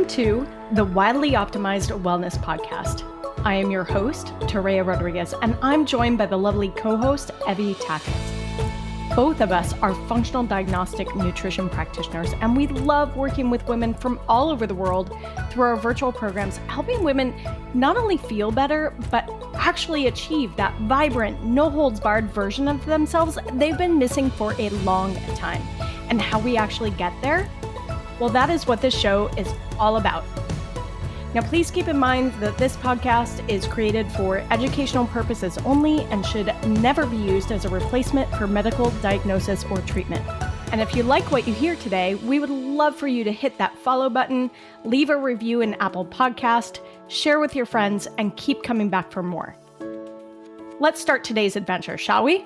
Welcome to the Wildly Optimized Wellness Podcast. I am your host, Toréa Rodriguez, and I'm joined by the lovely co-host, Evie Toréa. Both of us are functional diagnostic nutrition practitioners, and we love working with women from all over the world through our virtual programs, helping women not only feel better, but actually achieve that vibrant, no-holds-barred version of themselves they've been missing for a long time. And how we actually get there? Well, that is what this show is all about. Now, please keep in mind that this podcast is created for educational purposes only and should never be used as a replacement for medical diagnosis or treatment. And if you like what you hear today, we would love for you to hit that follow button, leave a review in Apple Podcast, share with your friends, and keep coming back for more. Let's start today's adventure, shall we?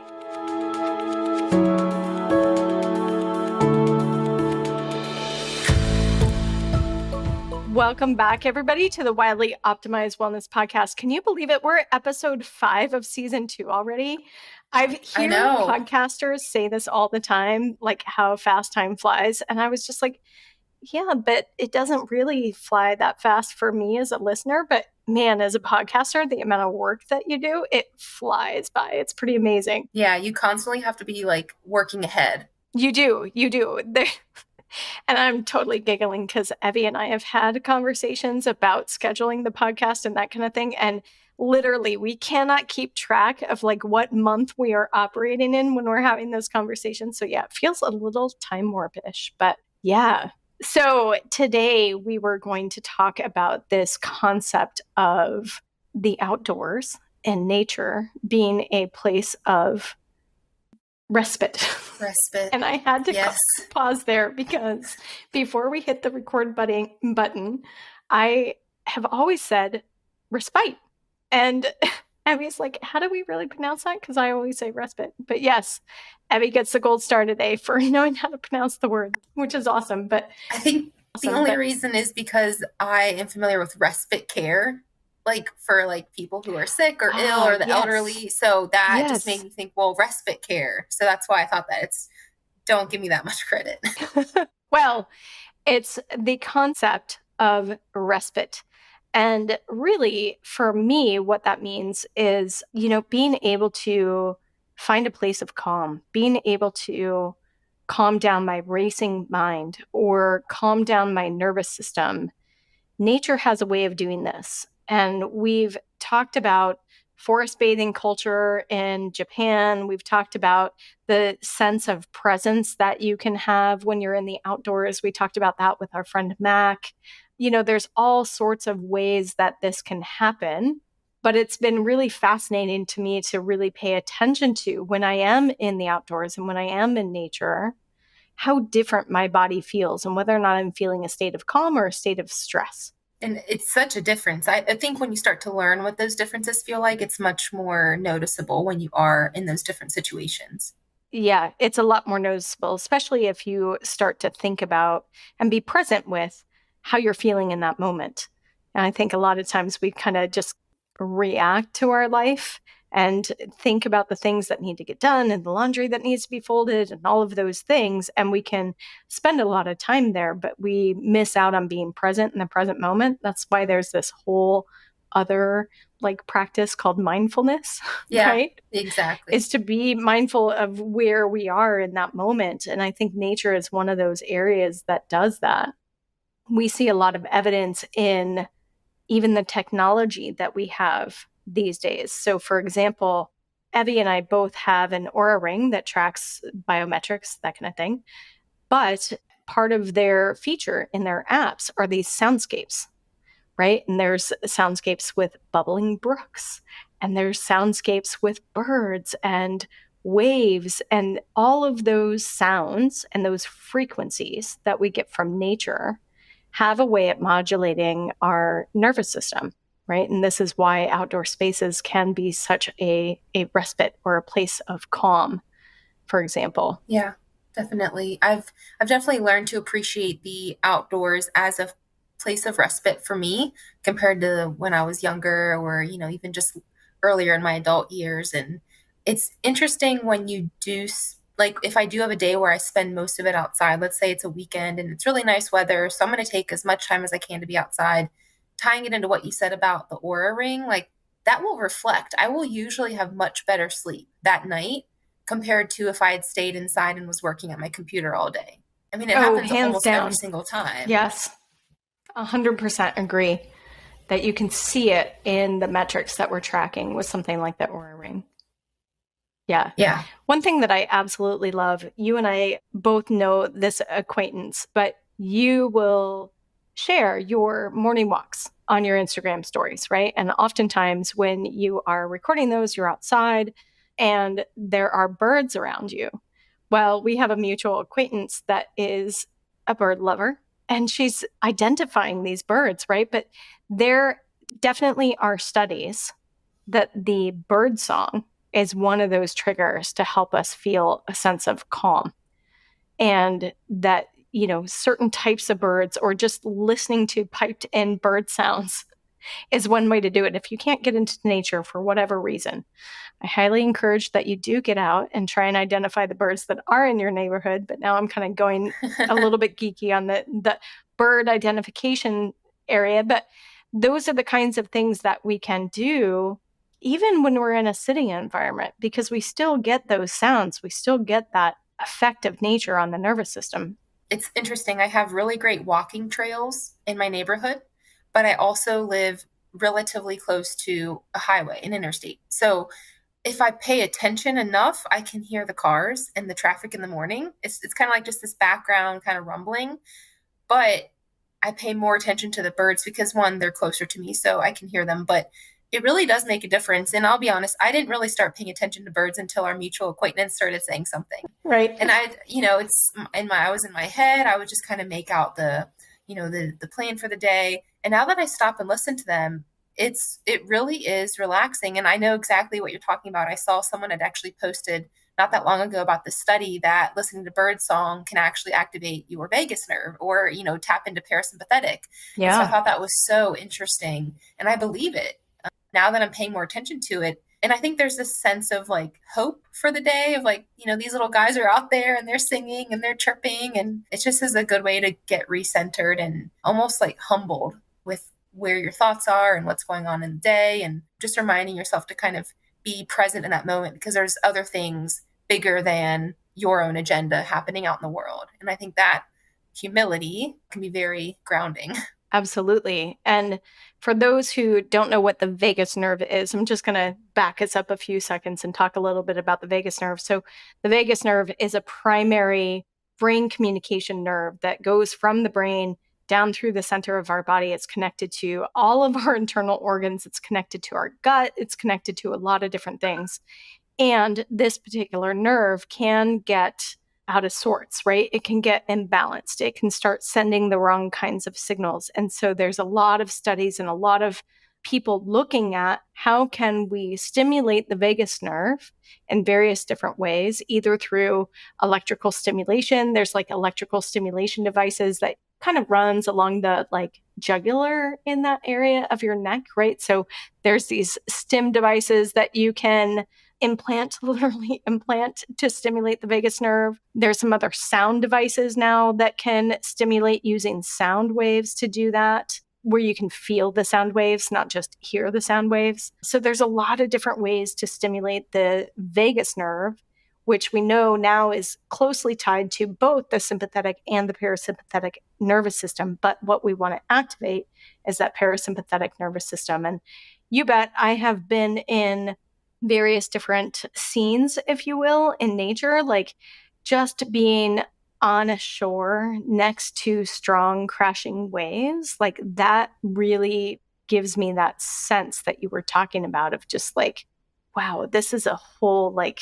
Welcome back, everybody, to the Wildly Optimized Wellness Podcast. Can you believe it? We're at episode 5 of season 2 already. I hear podcasters say this all the time, like how fast time flies. And I was just like, yeah, but it doesn't really fly that fast for me as a listener. But man, as a podcaster, the amount of work that you do, it flies by. It's pretty amazing. Yeah, you constantly have to be like working ahead. You do. And I'm totally giggling because Evie and I have had conversations about scheduling the podcast and that kind of thing. And literally, we cannot keep track of like what month we are operating in when we're having those conversations. So yeah, it feels a little time warp-ish, but yeah. So today we were going to talk about this concept of the outdoors and nature being a place of respite. And I had to pause there because before we hit the record button, I have always said respite. And Evie's like, how do we really pronounce that? Because I always say respite. But yes, Evie gets the gold star today for knowing how to pronounce the word, which is awesome. But I think the only reason is because I am familiar with respite care, like for like people who are sick or ill or the elderly. So that just made me think, well, respite care. So that's why I thought that don't give me that much credit. Well, it's the concept of respite. And really, for me, what that means is, being able to find a place of calm, being able to calm down my racing mind or calm down my nervous system. Nature has a way of doing this. And we've talked about forest bathing culture in Japan. We've talked about the sense of presence that you can have when you're in the outdoors. We talked about that with our friend Mac. There's all sorts of ways that this can happen, but it's been really fascinating to me to really pay attention to when I am in the outdoors and when I am in nature, how different my body feels and whether or not I'm feeling a state of calm or a state of stress. And it's such a difference. I think when you start to learn what those differences feel like, it's much more noticeable when you are in those different situations. Yeah, it's a lot more noticeable, especially if you start to think about and be present with how you're feeling in that moment. And I think a lot of times we kind of just react to our life and think about the things that need to get done and the laundry that needs to be folded and all of those things. And we can spend a lot of time there, but we miss out on being present in the present moment. That's why there's this whole other practice called mindfulness, right? Exactly. Is to be mindful of where we are in that moment. And I think nature is one of those areas that does that. We see a lot of evidence in even the technology that we have these days. So for example, Evie and I both have an Oura ring that tracks biometrics, that kind of thing. But part of their feature in their apps are these soundscapes, right? And there's soundscapes with bubbling brooks, and there's soundscapes with birds and waves, and all of those sounds and those frequencies that we get from nature have a way at modulating our nervous system. Right. And this is why outdoor spaces can be such a respite or a place of calm, for example. Yeah, definitely. I've definitely learned to appreciate the outdoors as a place of respite for me compared to when I was younger or, even just earlier in my adult years. And it's interesting when you do like if I do have a day where I spend most of it outside, let's say it's a weekend and it's really nice weather, so I'm going to take as much time as I can to be outside, tying it into what you said about the aura ring, like that will reflect. I will usually have much better sleep that night compared to if I had stayed inside and was working at my computer all day. I mean, it happens hands almost down. every single time. Yes, 100% agree that you can see it in the metrics that we're tracking with something like the aura ring. Yeah. Yeah. One thing that I absolutely love, you and I both know this acquaintance, but you will share your morning walks on your Instagram stories, right? And oftentimes when you are recording those, you're outside and there are birds around you. Well, we have a mutual acquaintance that is a bird lover and she's identifying these birds, right? But there definitely are studies that the bird song is one of those triggers to help us feel a sense of calm. And that, you know, certain types of birds or just listening to piped in bird sounds is one way to do it. If you can't get into nature for whatever reason, I highly encourage that you do get out and try and identify the birds that are in your neighborhood. But now I'm kind of going a little bit geeky on the bird identification area. But those are the kinds of things that we can do even when we're in a city environment, because we still get those sounds. We still get that effect of nature on the nervous system. It's interesting. I have really great walking trails in my neighborhood, but I also live relatively close to a highway, an interstate. So if I pay attention enough, I can hear the cars and the traffic in the morning. It's kind of like just this background kind of rumbling, but I pay more attention to the birds because one, they're closer to me, so I can hear them. But it really does make a difference. And I'll be honest, I didn't really start paying attention to birds until our mutual acquaintance started saying something. Right. And I was in my head, I would just kind of make out the plan for the day. And now that I stop and listen to them, it really is relaxing. And I know exactly what you're talking about. I saw someone had actually posted not that long ago about the study that listening to birdsong can actually activate your vagus nerve or, tap into parasympathetic. Yeah. And so I thought that was so interesting. And I believe it now that I'm paying more attention to it. And I think there's this sense of like hope for the day of like, these little guys are out there and they're singing and they're chirping. And it just is a good way to get recentered and almost like humbled with where your thoughts are and what's going on in the day. And just reminding yourself to kind of be present in that moment because there's other things bigger than your own agenda happening out in the world. And I think that humility can be very grounding. Absolutely. And for those who don't know what the vagus nerve is, I'm just going to back us up a few seconds and talk a little bit about the vagus nerve. So the vagus nerve is a primary brain communication nerve that goes from the brain down through the center of our body. It's connected to all of our internal organs. It's connected to our gut. It's connected to a lot of different things. And this particular nerve can get out of sorts, right? It can get imbalanced. It can start sending the wrong kinds of signals. And so there's a lot of studies and a lot of people looking at how can we stimulate the vagus nerve in various different ways, either through electrical stimulation. There's like electrical stimulation devices that kind of runs along the like jugular in that area of your neck, right? So there's these stim devices that you can literally implant to stimulate the vagus nerve. There's some other sound devices now that can stimulate using sound waves to do that, where you can feel the sound waves, not just hear the sound waves. So there's a lot of different ways to stimulate the vagus nerve, which we know now is closely tied to both the sympathetic and the parasympathetic nervous system. But what we want to activate is that parasympathetic nervous system. And you bet I have been in various different scenes, if you will, in nature, like just being on a shore next to strong crashing waves, like that really gives me that sense that you were talking about of just like, wow, this is a whole like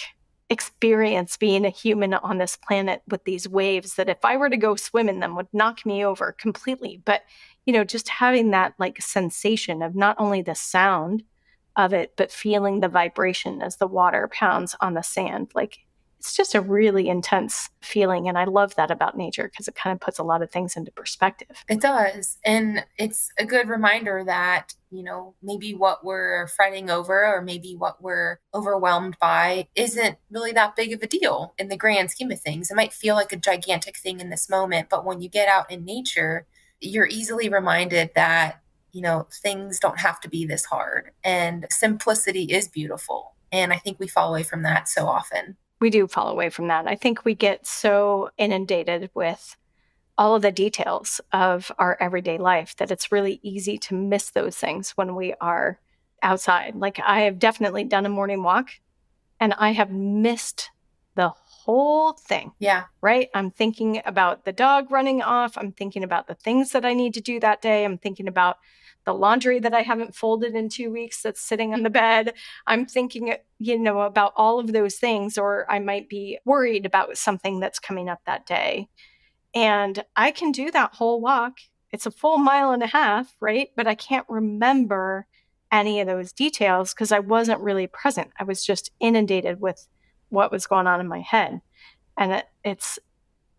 experience being a human on this planet with these waves that if I were to go swim in them would knock me over completely. But, just having that like sensation of not only the sound of it, but feeling the vibration as the water pounds on the sand. Like it's just a really intense feeling. And I love that about nature because it kind of puts a lot of things into perspective. It does. And it's a good reminder that, maybe what we're fretting over or maybe what we're overwhelmed by isn't really that big of a deal in the grand scheme of things. It might feel like a gigantic thing in this moment, but when you get out in nature, you're easily reminded that, things don't have to be this hard and simplicity is beautiful. And I think we fall away from that so often. We do fall away from that. I think we get so inundated with all of the details of our everyday life that it's really easy to miss those things when we are outside. Like I have definitely done a morning walk and I have missed the whole thing. Yeah. Right? I'm thinking about the dog running off. I'm thinking about the things that I need to do that day. I'm thinking about the laundry that I haven't folded in 2 weeks that's sitting on the bed. I'm thinking, about all of those things, or I might be worried about something that's coming up that day. And I can do that whole walk. It's a full 1.5 miles, right? But I can't remember any of those details because I wasn't really present. I was just inundated with what was going on in my head. And it's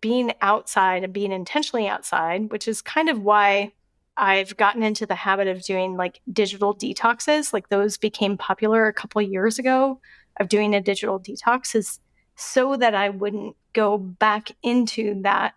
being outside and being intentionally outside, which is kind of why I've gotten into the habit of doing like digital detoxes. Like those became popular a couple of years ago, of doing a digital detox, is so that I wouldn't go back into that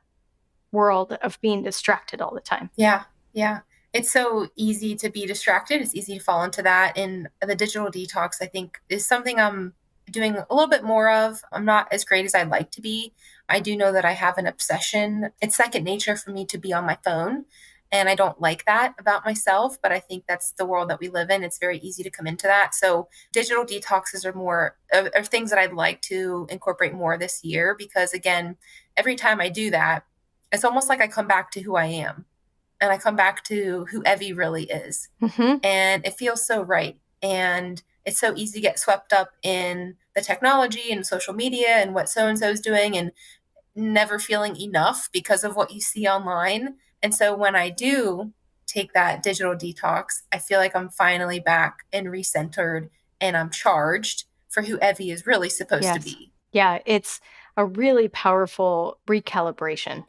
world of being distracted all the time. Yeah. Yeah. It's so easy to be distracted. It's easy to fall into that. And the digital detox, I think, is something I'm doing a little bit more of. I'm not as great as I'd like to be. I do know that I have an obsession. It's second nature for me to be on my phone. And I don't like that about myself, but I think that's the world that we live in. It's very easy to come into that. So digital detoxes are more are things that I'd like to incorporate more this year, because again, every time I do that, it's almost like I come back to who I am and I come back to who Evie really is. Mm-hmm. And it feels so right. And it's so easy to get swept up in the technology and social media and what so-and-so is doing and never feeling enough because of what you see online. And so when I do take that digital detox, I feel like I'm finally back and recentered and I'm charged for who Evie is really supposed to be. Yeah, it's a really powerful recalibration,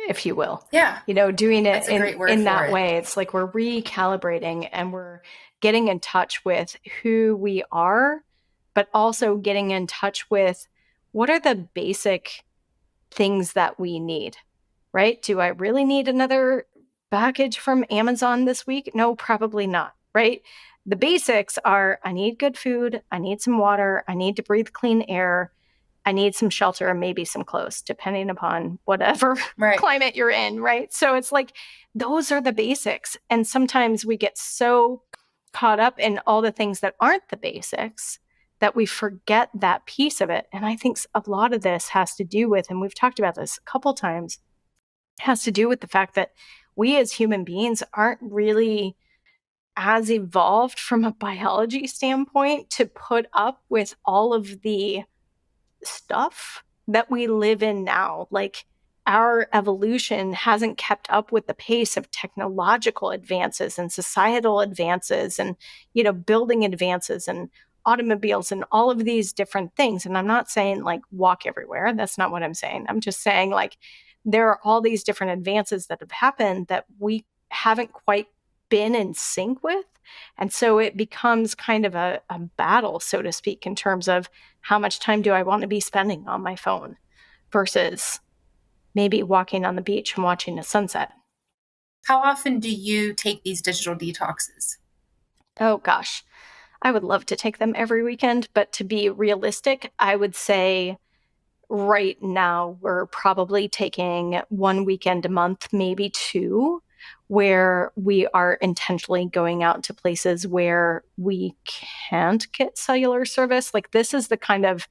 if you will. Yeah. Doing it in that way. It's like we're recalibrating and we're getting in touch with who we are, but also getting in touch with what are the basic things that we need, right? Do I really need another package from Amazon this week? No, probably not, right? The basics are I need good food, I need some water, I need to breathe clean air, I need some shelter and maybe some clothes, depending upon whatever climate you're in, right? So it's like, those are the basics. And sometimes we get so caught up in all the things that aren't the basics that we forget that piece of it. And I think a lot of this has to do with, and we've talked about this a couple times, has to do with the fact that we as human beings aren't really as evolved from a biology standpoint to put up with all of the stuff that we live in now. Like our evolution hasn't kept up with the pace of technological advances and societal advances and, building advances and automobiles and all of these different things. And I'm not saying like walk everywhere. That's not what I'm saying. I'm just saying like there are all these different advances that have happened that we haven't quite been in sync with. And so it becomes kind of a battle, so to speak, in terms of how much time do I want to be spending on my phone versus maybe walking on the beach and watching a sunset. How often do you take these digital detoxes? Oh, gosh. I would love to take them every weekend, but to be realistic, I would say right now we're probably taking 1 weekend a month, maybe 2, where we are intentionally going out to places where we can't get cellular service. Like this is the kind of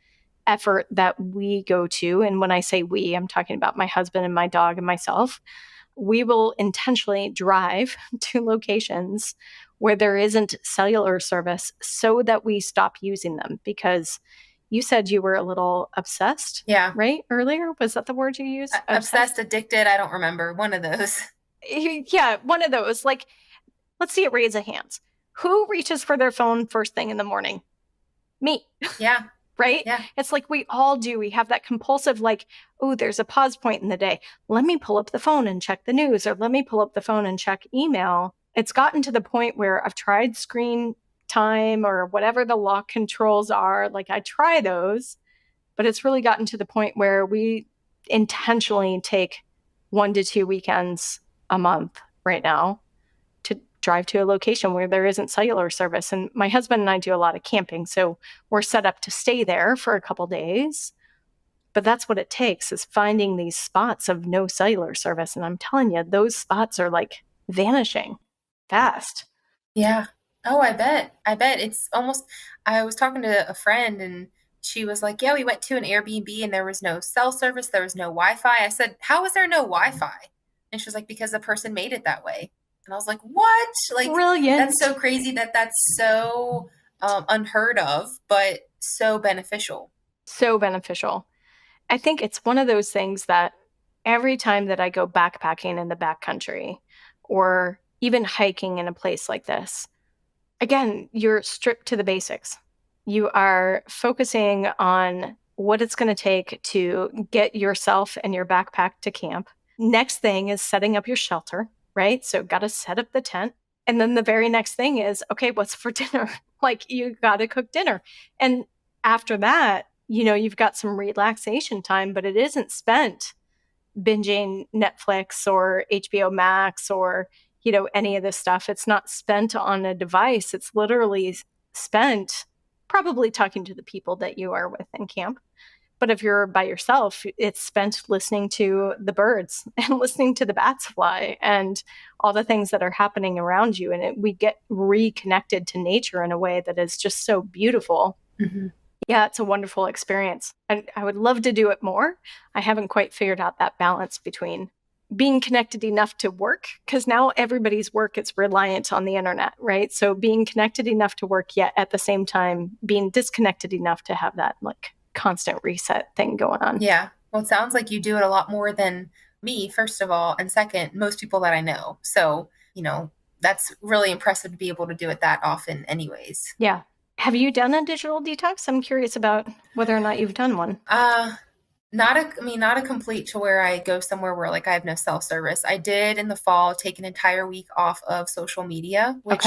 effort that we go to. And when I say we, I'm talking about my husband and my dog and myself. We will intentionally drive to locations where there isn't cellular service so that we stop using them, because you said you were a little obsessed. Yeah. Right? Earlier? Was that the word you used? Obsessed, addicted. I don't remember. One of those. Yeah, one of those. Like, let's see a raise of hands. Who reaches for their phone first thing in the morning? Me. Yeah. right? Yeah. It's like we all do. We have that compulsive, like, oh, there's a pause point in the day. Let me pull up the phone and check the news, or let me pull up the phone and check email. It's gotten to the point where I've tried screen time or whatever the lock controls are. Like I try those, but it's really gotten to the point where we intentionally take 1 to 2 weekends a month right now to drive to a location where there isn't cellular service. And my husband and I do a lot of camping, so we're set up to stay there for a couple days. But that's what it takes, is finding these spots of no cellular service. And I'm telling you, those spots are like vanishing fast. Yeah. Oh, I bet. It's almost, I was talking to a friend and she was like, yeah, we went to an Airbnb and there was no cell service. There was no Wi-Fi. I said, how is there no Wi-Fi? And she was like, because the person made it that way. And I was like, what? Like, Brilliant. that's so crazy that's so unheard of, but so beneficial. So beneficial. I think it's one of those things that every time that I go backpacking in the backcountry or even hiking in a place like this, again, you're stripped to the basics. You are focusing on what it's going to take to get yourself and your backpack to camp. Next thing is setting up your shelter, right? So, got to set up the tent. And then the very next thing is, okay, what's for dinner? Like, you got to cook dinner. And after that, you've got some relaxation time, but it isn't spent binging Netflix or HBO Max or, any of this stuff. It's not spent on a device. It's literally spent probably talking to the people that you are with in camp. But if you're by yourself, it's spent listening to the birds and listening to the bats fly and all the things that are happening around you. And we get reconnected to nature in a way that is just so beautiful. Mm-hmm. Yeah, it's a wonderful experience. I would love to do it more. I haven't quite figured out that balance between being connected enough to work, because now everybody's work is reliant on the internet, right? So being connected enough to work, yet at the same time being disconnected enough to have that like constant reset thing going on. Yeah. Well, it sounds like you do it a lot more than me, first of all, and second, most people that I know. So, that's really impressive to be able to do it that often anyways. Yeah. Have you done a digital detox? I'm curious about whether or not you've done one. Not a complete to where I go somewhere where like I have no cell service. I did in the fall take an entire week off of social media, which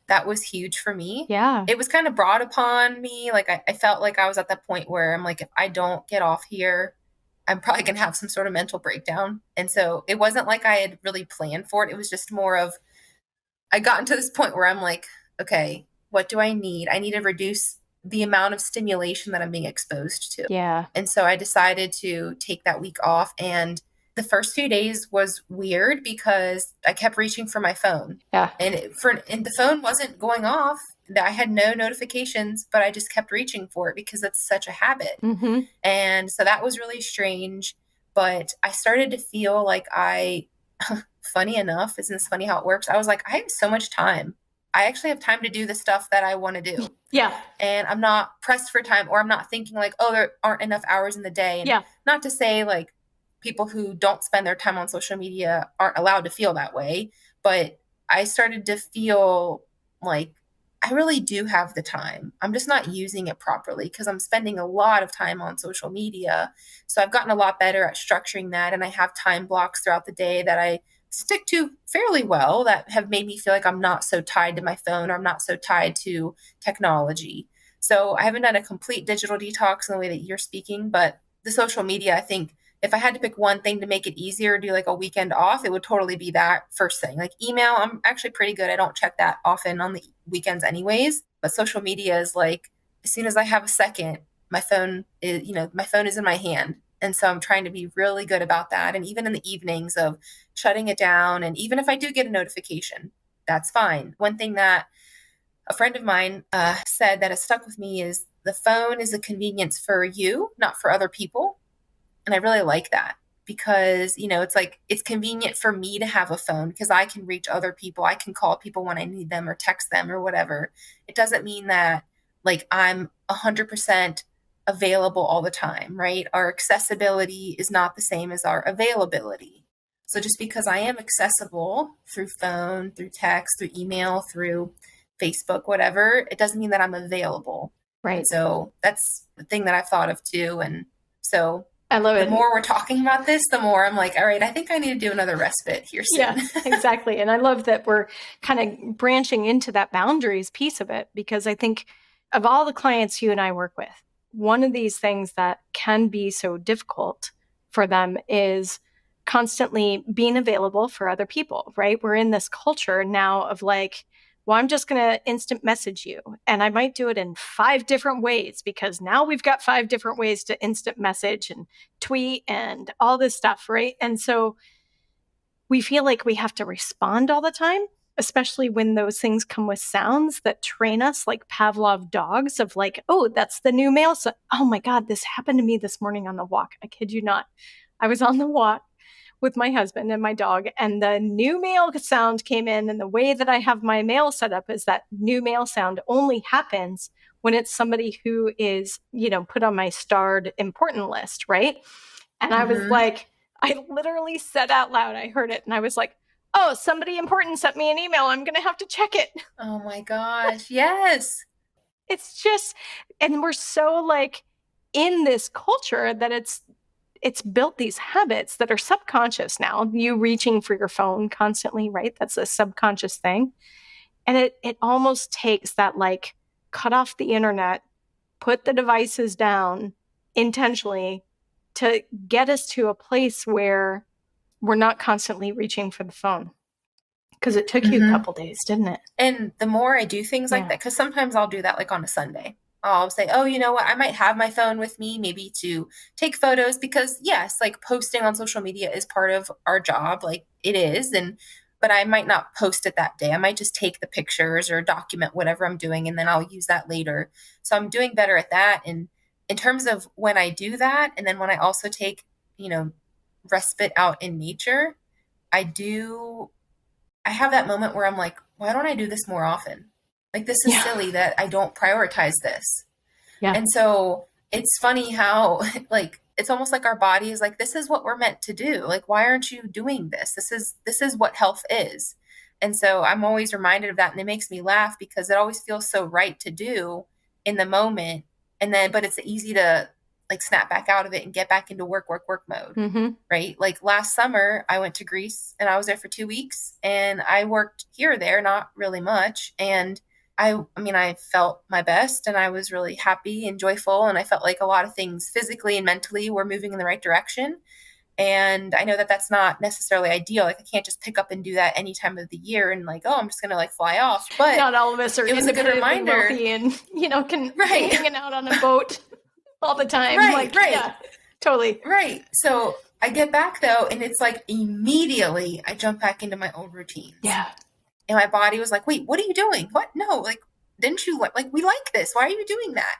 that was huge for me. Yeah. It was kind of brought upon me. Like I felt like I was at that point where I'm like, if I don't get off here, I'm probably going to have some sort of mental breakdown. And so it wasn't like I had really planned for it. It was just more of, I got into this point where I'm like, okay, what do I need? I need to reduce the amount of stimulation that I'm being exposed to. Yeah. And so I decided to take that week off. And the first few days was weird because I kept reaching for my phone. Yeah. And the phone wasn't going off. I had no notifications, but I just kept reaching for it because it's such a habit. Mm-hmm. And so that was really strange. But I started to feel like funny enough, isn't this funny how it works? I was like, I have so much time. I actually have time to do the stuff that I want to do. Yeah. And I'm not pressed for time, or I'm not thinking like, oh, there aren't enough hours in the day. And not to say like people who don't spend their time on social media aren't allowed to feel that way. But I started to feel like I really do have the time. I'm just not using it properly because I'm spending a lot of time on social media. So I've gotten a lot better at structuring that. And I have time blocks throughout the day that I stick to fairly well that have made me feel like I'm not so tied to my phone, or I'm not so tied to technology. So I haven't done a complete digital detox in the way that you're speaking, but the social media, I think if I had to pick one thing to make it easier, do like a weekend off, it would totally be that first thing. Like email, I'm actually pretty good. I don't check that often on the weekends anyways, but social media is like, as soon as I have a second, my phone is in my hand. And so I'm trying to be really good about that. And even in the evenings of shutting it down. And even if I do get a notification, that's fine. One thing that a friend of mine said that has stuck with me is the phone is a convenience for you, not for other people. And I really like that because, it's like, it's convenient for me to have a phone because I can reach other people. I can call people when I need them or text them or whatever. It doesn't mean that like I'm 100% available all the time, right? Our accessibility is not the same as our availability. So just because I am accessible through phone, through text, through email, through Facebook, whatever, it doesn't mean that I'm available. Right. And so that's the thing that I've thought of too. And so I love it. The more we're talking about this, the more I'm like, all right, I think I need to do another respite here soon. Yeah, exactly. And I love that we're kind of branching into that boundaries piece of it, because I think of all the clients you and I work with, one of these things that can be so difficult for them is constantly being available for other people, right? We're in this culture now of like, well, I'm just going to instant message you. And I might do it in 5 different ways, because now we've got 5 different ways to instant message and tweet and all this stuff, right? And so we feel like we have to respond all the time, especially when those things come with sounds that train us like Pavlov dogs of like, oh, that's the new mail. So, oh my God, this happened to me this morning on the walk. I kid you not. I was on the walk with my husband and my dog, and the new mail sound came in. And the way that I have my mail set up is that new mail sound only happens when it's somebody who is, put on my starred important list, right? And I was like, I literally said out loud, I heard it, and I was like, oh, somebody important sent me an email. I'm going to have to check it. Oh my gosh. Yes. It's just, and we're so like in this culture that it's built these habits that are subconscious now. You reaching for your phone constantly, right? That's a subconscious thing. And it almost takes that like cut off the internet, put the devices down intentionally to get us to a place where we're not constantly reaching for the phone. Because it took you a couple days, didn't it? And the more I do things like that, because sometimes I'll do that like on a Sunday. I'll say, oh, you know what? I might have my phone with me maybe to take photos, because yes, like posting on social media is part of our job. Like it is. But I might not post it that day. I might just take the pictures or document whatever I'm doing, and then I'll use that later. So I'm doing better at that. And in terms of when I do that, and then when I also take, respite out in nature, I have that moment where I'm like, why don't I do this more often? Like, this is silly that I don't prioritize this. Yeah. And so it's funny how like, it's almost like our body is like, this is what we're meant to do. Like, why aren't you doing this? This is what health is. And so I'm always reminded of that. And it makes me laugh because it always feels so right to do in the moment. But it's easy to like snap back out of it and get back into work mode. Right? Like last summer, I went to Greece and I was there for 2 weeks, and I worked here or there, not really much. And I felt my best, and I was really happy and joyful. And I felt like a lot of things physically and mentally were moving in the right direction. And I know that that's not necessarily ideal. Like I can't just pick up and do that any time of the year and like, oh, I'm just going to like fly off. But not all of us are independently wealthy and, can be hanging out on a boat all the time. Right. Yeah, totally. Right. So I get back though, and it's like immediately I jump back into my old routines. Yeah. And my body was like, wait, what are you doing? What? No, like, didn't you like, we like this. Why are you doing that?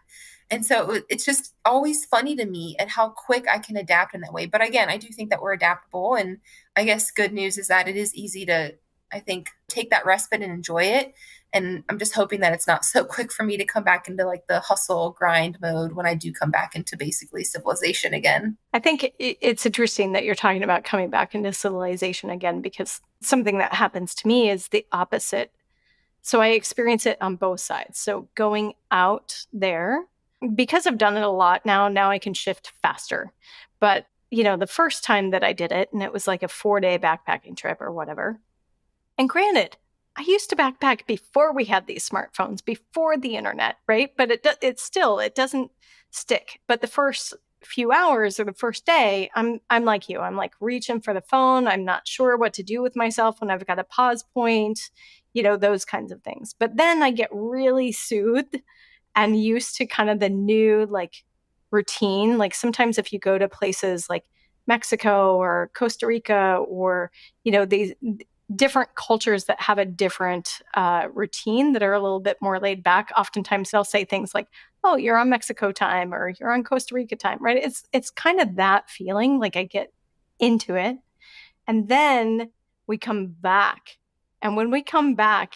And so it's just always funny to me at how quick I can adapt in that way. But again, I do think that we're adaptable. And I guess good news is that it is easy to, I think, take that respite and enjoy it. And I'm just hoping that it's not so quick for me to come back into like the hustle grind mode when I do come back into basically civilization again. I think it's interesting that you're talking about coming back into civilization again, because something that happens to me is the opposite. So I experience it on both sides. So going out there, because I've done it a lot now I can shift faster. But, the first time that I did it, and it was like a 4-day backpacking trip or whatever. And granted, I used to backpack before we had these smartphones, before the internet, right? But it doesn't stick. But the first few hours or the first day, I'm like you. I'm like reaching for the phone. I'm not sure what to do with myself when I've got a pause point, those kinds of things. But then I get really soothed and used to kind of the new like routine. Like sometimes if you go to places like Mexico or Costa Rica or, these different cultures that have a different routine that are a little bit more laid back, oftentimes they'll say things like, oh, you're on Mexico time or you're on Costa Rica time, right? It's kind of that feeling, like I get into it. And then we come back. And when we come back,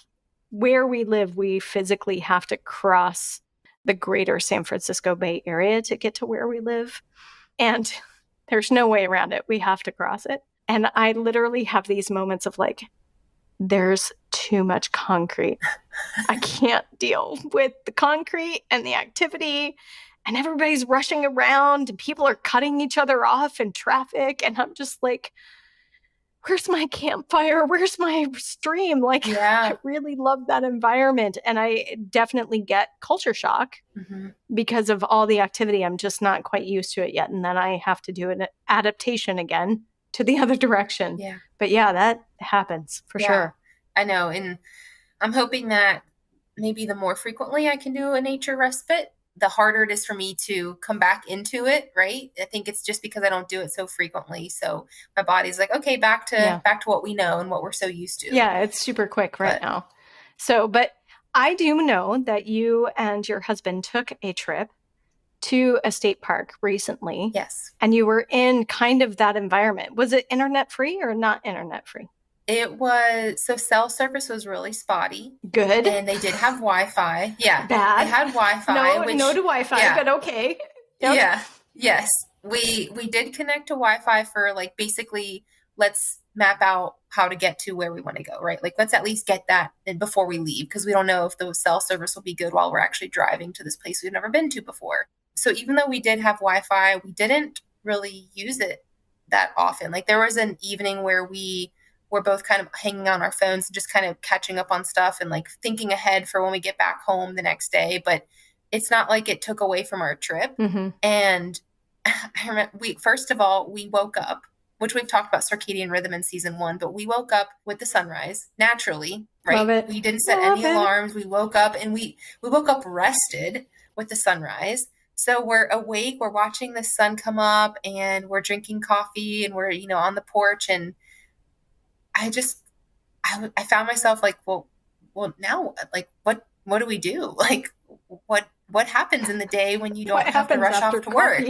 where we live, we physically have to cross the greater San Francisco Bay Area to get to where we live. And there's no way around it. We have to cross it. And I literally have these moments of like, there's too much concrete. I can't deal with the concrete and the activity, and everybody's rushing around and people are cutting each other off in traffic. And I'm just like, where's my campfire? Where's my stream? Like, I really love that environment. And I definitely get culture shock because of all the activity. I'm just not quite used to it yet. And then I have to do an adaptation again to the other direction. Yeah. But yeah, that happens for sure. I know. And I'm hoping that maybe the more frequently I can do a nature respite, the harder it is for me to come back into it, right? I think it's just because I don't do it so frequently. So my body's like, okay, back to what we know and what we're so used to. Yeah, it's super quick now. So, but I do know that you and your husband took a trip to a state park recently. Yes. And you were in kind of that environment. Was it internet free or not internet free? It was, so cell service was really spotty. Good. And they did have Wi-Fi. Yeah. Bad. They had Wi-Fi. No to Wi-Fi, but okay. Yep. Yeah. Yes. We did connect to Wi-Fi for like, basically, let's map out how to get to where we want to go, right? Like, let's at least get that before we leave, because we don't know if the cell service will be good while we're actually driving to this place we've never been to before. So even though we did have Wi-Fi, we didn't really use it that often. Like, there was an evening where we were both kind of hanging on our phones and just kind of catching up on stuff and like thinking ahead for when we get back home the next day. But it's not like it took away from our trip. And I remember first of all, we woke up, which we've talked about circadian rhythm in season 1, but we woke up with the sunrise naturally, right? Love it. We didn't set any alarms. We woke up and we woke up rested with the sunrise. So we're awake, we're watching the sun come up and we're drinking coffee and we're, on the porch. And I found myself like, well, now, like, what do we do? Like, what happens in the day when you don't have to rush off to work?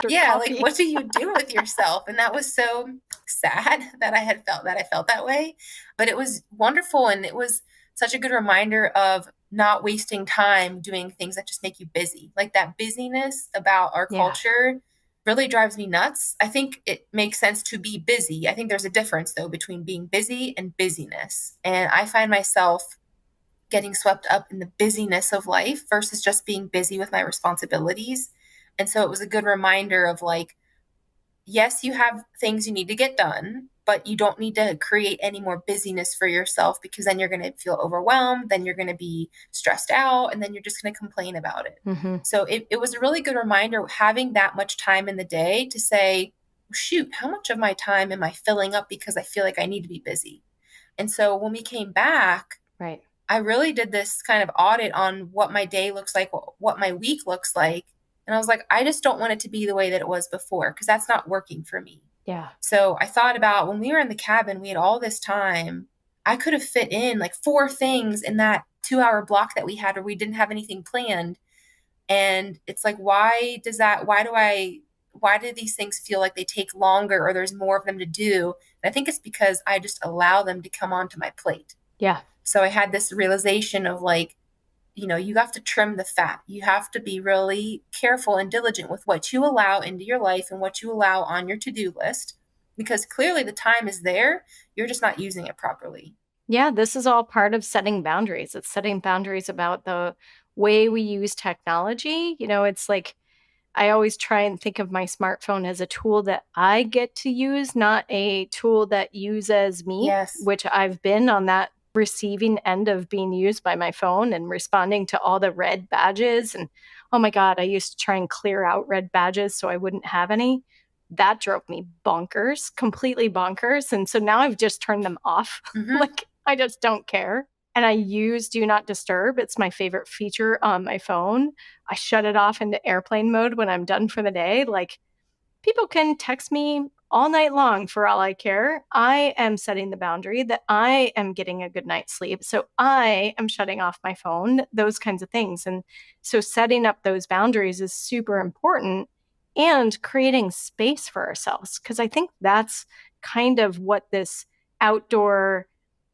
Yeah. Coffee. Like, what do you do with yourself? And that was so sad that I felt that way, but it was wonderful. And it was such a good reminder of not wasting time doing things that just make you busy. Like, that busyness about our culture really drives me nuts. I think it makes sense to be busy. I think there's a difference though between being busy and busyness. And I find myself getting swept up in the busyness of life versus just being busy with my responsibilities. And so it was a good reminder of like, yes, you have things you need to get done, but you don't need to create any more busyness for yourself, because then you're going to feel overwhelmed. Then you're going to be stressed out, and then you're just going to complain about it. So it was a really good reminder, having that much time in the day to say, shoot, how much of my time am I filling up because I feel like I need to be busy? And so when we came back, I really did this kind of audit on what my day looks like, what my week looks like. And I was like, I just don't want it to be the way that it was before, because that's not working for me. Yeah. So I thought about when we were in the cabin, we had all this time. I could have fit in like 4 things in that 2-hour block that we had where we didn't have anything planned. And it's like, why do these things feel like they take longer or there's more of them to do? And I think it's because I just allow them to come onto my plate. Yeah. So I had this realization of like, you have to trim the fat. You have to be really careful and diligent with what you allow into your life and what you allow on your to-do list, because clearly the time is there. You're just not using it properly. Yeah, this is all part of setting boundaries. It's setting boundaries about the way we use technology. It's like, I always try and think of my smartphone as a tool that I get to use, not a tool that uses me, which I've been on that receiving end of being used by my phone and responding to all the red badges. And oh my God, I used to try and clear out red badges so I wouldn't have any. That drove me bonkers, completely bonkers. And so now I've just turned them off. Like, I just don't care. And I use Do Not Disturb. It's my favorite feature on my phone. I shut it off into airplane mode when I'm done for the day. Like, people can text me all night long for all I care. I am setting the boundary that I am getting a good night's sleep. So I am shutting off my phone, those kinds of things. And so setting up those boundaries is super important, and creating space for ourselves. Because I think that's kind of what this outdoor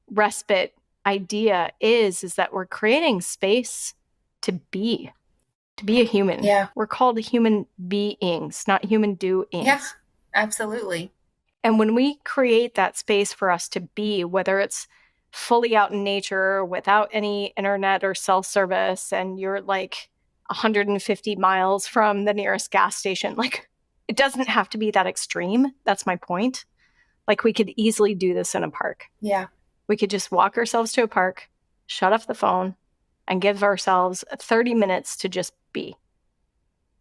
respite idea is that we're creating space to be a human. Yeah. We're called human beings, not human doings. Yeah, absolutely. And when we create that space for us to be, whether it's fully out in nature without any internet or cell service, and you're like 150 miles from the nearest gas station. Like, it doesn't have to be that extreme. That's my point. Like, we could easily do this in a park. Yeah. We could just walk ourselves to a park, shut off the phone, and give ourselves 30 minutes to just be.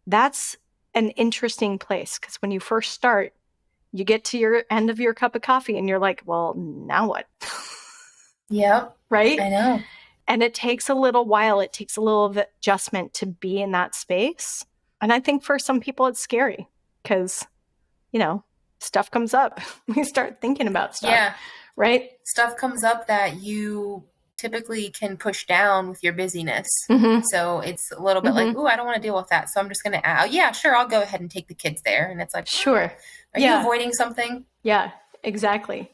That's an interesting place, because when you first start, you get to your end of your cup of coffee and you're like, well, now what? Yep. Right? I know. And it takes a little while. It takes a little adjustment to be in that space. And I think for some people it's scary because, you know, stuff comes up. We start thinking about stuff. Yeah. Right? Stuff comes up that you typically can push down with your busyness. Mm-hmm. So it's a little bit like, ooh, I don't want to deal with that. So I'm just going to, yeah, sure, I'll go ahead and take the kids there. And it's like, sure. Are you avoiding something? Yeah, exactly.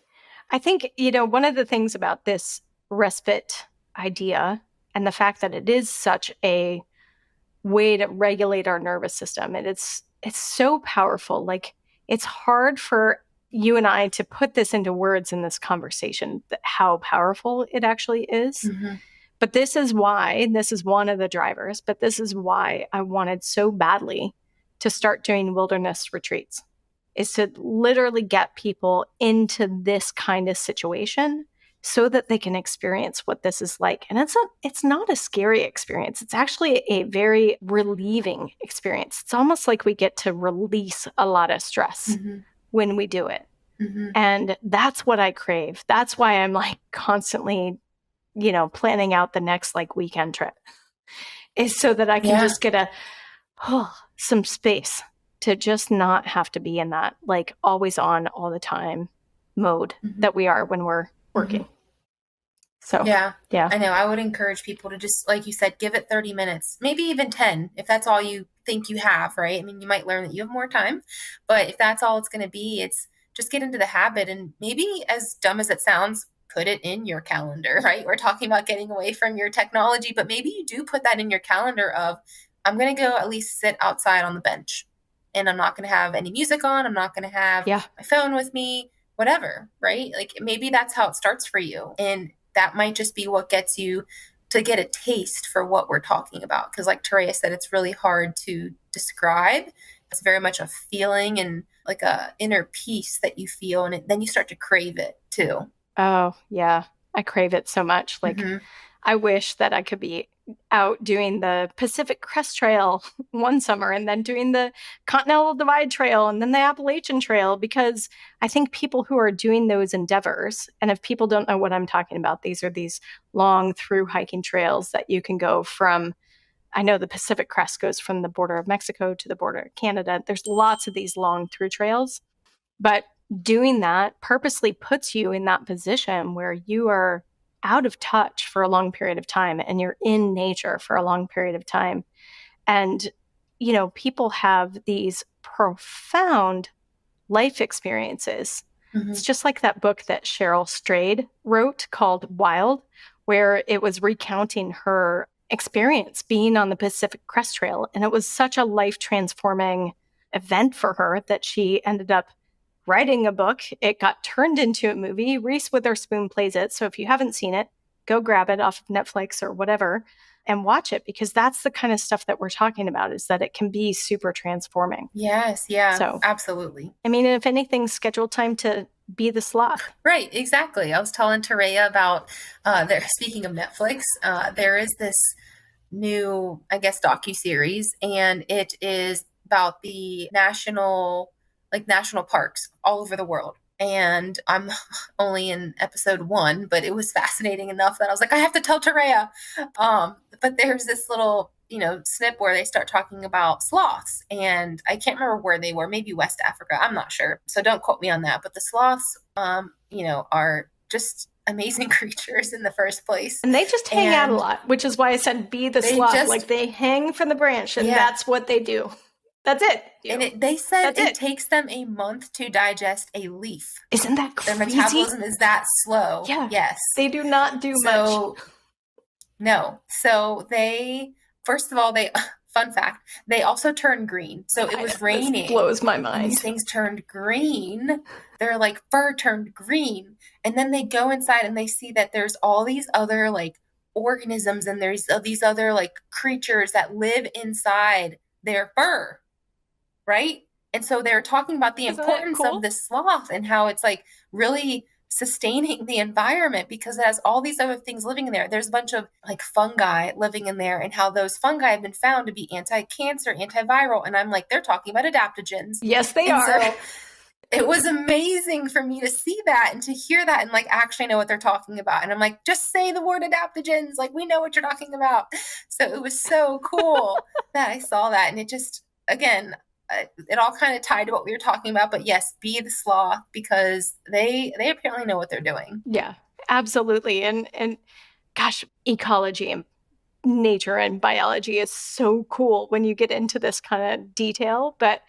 I think, you know, one of the things about this respite idea and the fact that it is such a way to regulate our nervous system, and it's so powerful. Like, it's hard for you and I to put this into words in this conversation, how powerful it actually is. Mm-hmm. But this is one of the drivers, but this is why I wanted so badly to start doing wilderness retreats, is to literally get people into this kind of situation so that they can experience what this is like. And it's not a scary experience. It's actually a very relieving experience. It's almost like we get to release a lot of stress when we do it. Mm-hmm. And that's what I crave. That's why I'm like constantly, you know, planning out the next like weekend trip, is so that I can just get some space to just not have to be in that like always on all the time mode that we are when we're working. So yeah, I know. I would encourage people to just, like you said, give it 30 minutes, maybe even 10, if that's all you think you have, right? I mean, you might learn that you have more time, but if that's all it's going to be, it's just get into the habit. And maybe, as dumb as it sounds, put it in your calendar, right? We're talking about getting away from your technology, but maybe you do put that in your calendar of, I'm going to go at least sit outside on the bench, and I'm not going to have any music on. I'm not going to have my phone with me, whatever, right? Like, maybe that's how it starts for you. And that might just be what gets you to get a taste for what we're talking about. Because like Toréa said, it's really hard to describe. It's very much a feeling and like a inner peace that you feel. And then you start to crave it too. Oh, yeah. I crave it so much. Like, I wish that I could be out doing the Pacific Crest Trail one summer and then doing the Continental Divide Trail and then the Appalachian Trail, because I think people who are doing those endeavors, and if people don't know what I'm talking about, these are these long through hiking trails that you can go from, I know the Pacific Crest goes from the border of Mexico to the border of Canada. There's lots of these long through trails, but doing that purposely puts you in that position where you are out of touch for a long period of time and you're in nature for a long period of time. And, you know, people have these profound life experiences. It's just like that book that Cheryl Strayed wrote called Wild, where it was recounting her experience being on the Pacific Crest Trail. And it was such a life transforming event for her that she ended up writing a book. It got turned into a movie. Reese Witherspoon plays it. So if you haven't seen it, go grab it off of Netflix or whatever and watch it, because that's the kind of stuff that we're talking about, is that it can be super transforming. Yes. Yeah. So absolutely. I mean, if anything, schedule time to be the sloth. Right. Exactly. I was telling Toréa about, speaking of Netflix, there is this new, I guess, docuseries, and it is about the national parks all over the world. And I'm only in episode 1, but it was fascinating enough that I was like, I have to tell Toréa. But there's this little, snip where they start talking about sloths, and I can't remember where they were, maybe West Africa. I'm not sure. So don't quote me on that. But the sloths, are just amazing creatures in the first place. And they just hang out a lot, which is why I said be the sloth. Like, they hang from the branch, and that's what they do. That's it. And they said it takes them a month to digest a leaf. Isn't that crazy? Their metabolism is that slow. Yeah. Yes. They do not do much. No. So they, first of all, fun fact, they also turn green. So it was raining. This blows my mind. And these things turned green. Their like fur turned green. And then they go inside and they see that there's all these other like organisms and there's these other like creatures that live inside their fur. Right? And so they're talking about the importance of the sloth and how it's like really sustaining the environment because it has all these other things living in there. There's a bunch of like fungi living in there and how those fungi have been found to be anti-cancer, antiviral. And I'm like, they're talking about adaptogens. Yes, they are. So it was amazing for me to see that and to hear that and like actually know what they're talking about. And I'm like, just say the word adaptogens. Like we know what you're talking about. So it was so cool that I saw that. And it just, again, it all kind of tied to what we were talking about, but yes, be the sloth because they apparently know what they're doing. Yeah, absolutely. And gosh, ecology and nature and biology is so cool when you get into this kind of detail. But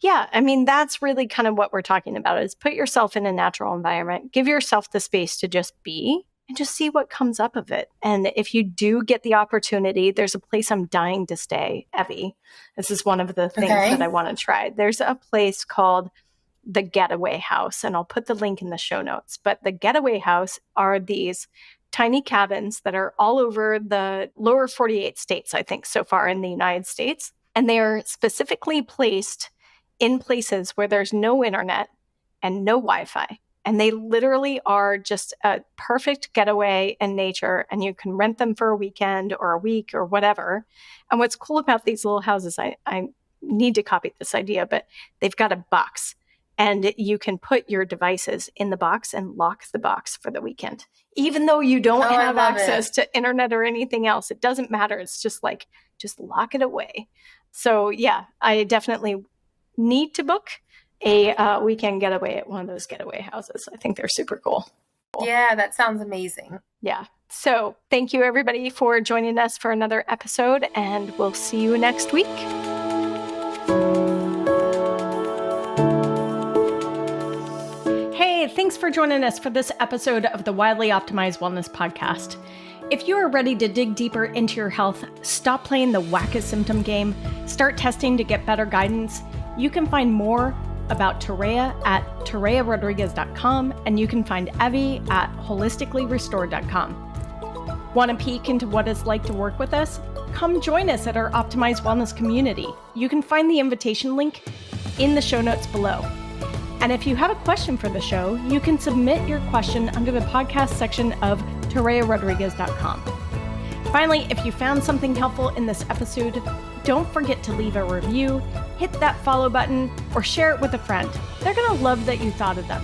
yeah, I mean, that's really kind of what we're talking about is put yourself in a natural environment, give yourself the space to just be and just see what comes up of it. And if you do get the opportunity, there's a place I'm dying to stay, Evie. This is one of the things that I want to try. There's a place called the Getaway House, and I'll put the link in the show notes. But the Getaway House are these tiny cabins that are all over the lower 48 states, I think, so far in the United States. And they are specifically placed in places where there's no internet and no Wi-Fi. And they literally are just a perfect getaway in nature. And you can rent them for a weekend or a week or whatever. And what's cool about these little houses, I need to copy this idea, but they've got a box. And you can put your devices in the box and lock the box for the weekend. Even though you don't have access to internet or anything else, it doesn't matter. It's just like, just lock it away. So yeah, I definitely need to book a weekend getaway at one of those getaway houses. I think they're super cool. Yeah, that sounds amazing. Yeah. So thank you everybody for joining us for another episode, and we'll see you next week. Hey, thanks for joining us for this episode of the Wildly Optimized Wellness Podcast. If you are ready to dig deeper into your health, stop playing the whack-a-symptom game, start testing to get better guidance, you can find more about Toréa at torearodriguez.com, and you can find Evie at holisticallyrestored.com. Want a peek into what it's like to work with us? Come join us at our Optimized Wellness community. You can find the invitation link in the show notes below. And if you have a question for the show, you can submit your question under the podcast section of torearodriguez.com. Finally, if you found something helpful in this episode, don't forget to leave a review, hit that follow button, or share it with a friend. They're going to love that you thought of them.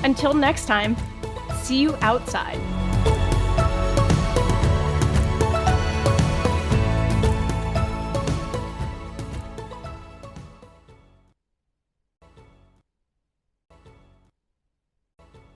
Until next time, see you outside.